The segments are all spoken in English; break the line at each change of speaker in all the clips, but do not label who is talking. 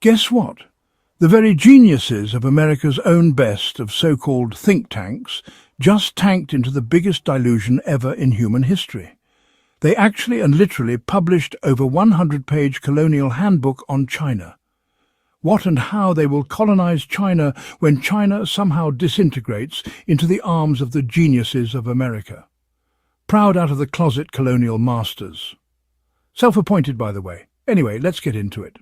Guess what? The very geniuses of America's own best of so-called think tanks just tanked into the biggest delusion ever in human history. They actually and literally published over 100-page colonial handbook on China. What and how they will colonize China when China somehow disintegrates into the arms of the geniuses of America. Proud out-of-the-closet colonial masters. Self-appointed, by the way. Anyway, let's get into it.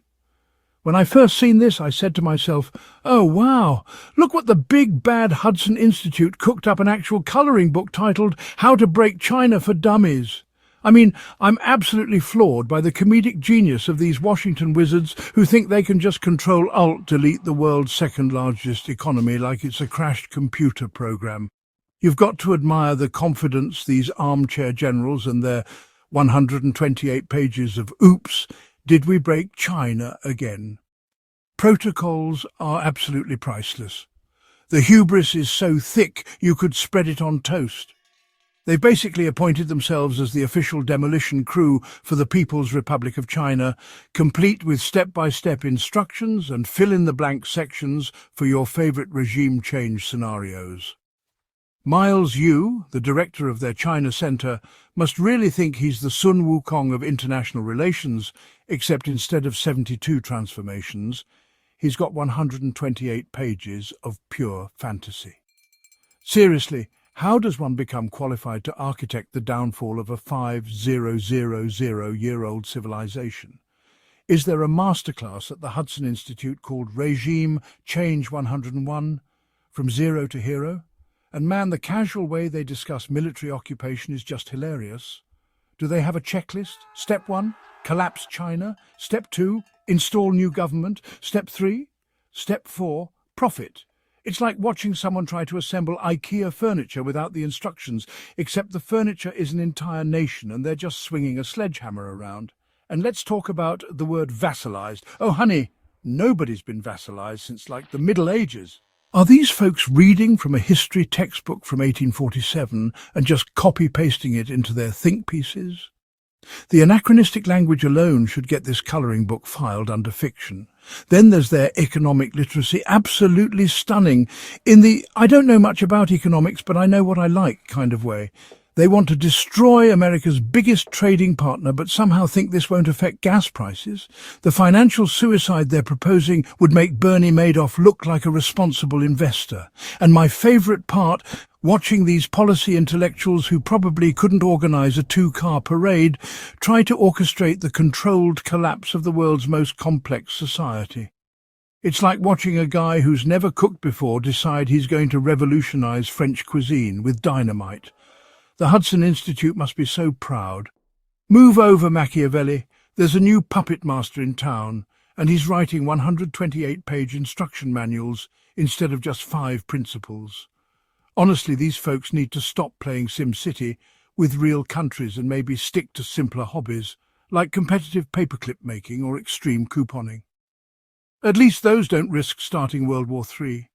When I first seen this, I said to myself, oh wow, look what the big bad Hudson Institute cooked up an actual colouring book titled How to Break China for Dummies. I mean, I'm absolutely floored by the comedic genius of these Washington wizards who think they can just Control-Alt-Delete the world's second largest economy like it's a crashed computer program. You've got to admire the confidence these armchair generals and their 128 pages of oops, did we break China again? Protocols are absolutely priceless. The hubris is so thick you could spread it on toast. They've basically appointed themselves as the official demolition crew for the People's Republic of China, complete with step-by-step instructions and fill-in-the-blank sections for your favorite regime change scenarios. Miles Yu, the director of their China Center, must really think he's the Sun Wukong of international relations, except instead of 72 transformations, he's got 128 pages of pure fantasy. Seriously, how does one become qualified to architect the downfall of a 5000-year-old civilization? Is there a masterclass at the Hudson Institute called Regime Change 101, From Zero to Hero? And man, the casual way they discuss military occupation is just hilarious. Do they have a checklist? Step 1, collapse China. Step 2, install new government. Step 3, Step 4, profit. It's like watching someone try to assemble IKEA furniture without the instructions, except the furniture is an entire nation and they're just swinging a sledgehammer around. And let's talk about the word vassalized. Oh, honey, nobody's been vassalized since like the Middle Ages. Are these folks reading from a history textbook from 1847 and just copy-pasting it into their think pieces? The anachronistic language alone should get this colouring book filed under fiction. Then there's their economic literacy, absolutely stunning, in the I don't know much about economics but I know what I like kind of way. They want to destroy America's biggest trading partner but somehow think this won't affect gas prices. The financial suicide they're proposing would make Bernie Madoff look like a responsible investor. And my favourite part, watching these policy intellectuals who probably couldn't organise a 2-car parade try to orchestrate the controlled collapse of the world's most complex society. It's like watching a guy who's never cooked before decide he's going to revolutionise French cuisine with dynamite. The Hudson Institute must be so proud. Move over, Machiavelli. There's a new puppet master in town, and he's writing 128-page instruction manuals instead of just 5 principles. Honestly, these folks need to stop playing SimCity with real countries and maybe stick to simpler hobbies, like competitive paperclip making or extreme couponing. At least those don't risk starting World War III.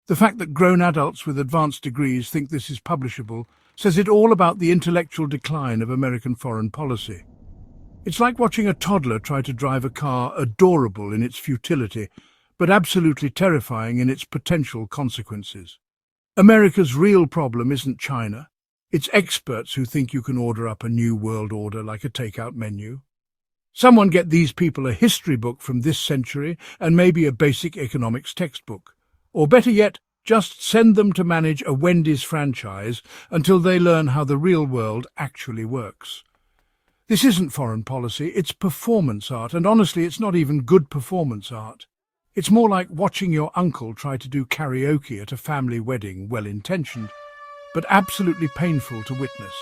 The fact that grown adults with advanced degrees think this is publishable says it all about the intellectual decline of American foreign policy. It's like watching a toddler try to drive a car adorable in its futility, but absolutely terrifying in its potential consequences. America's real problem isn't China. It's experts who think you can order up a new world order like a takeout menu. Someone get these people a history book from this century and maybe a basic economics textbook. Or better yet, just send them to manage a Wendy's franchise until they learn how the real world actually works. This isn't foreign policy, it's performance art, and honestly, it's not even good performance art. It's more like watching your uncle try to do karaoke at a family wedding, well-intentioned, but absolutely painful to witness.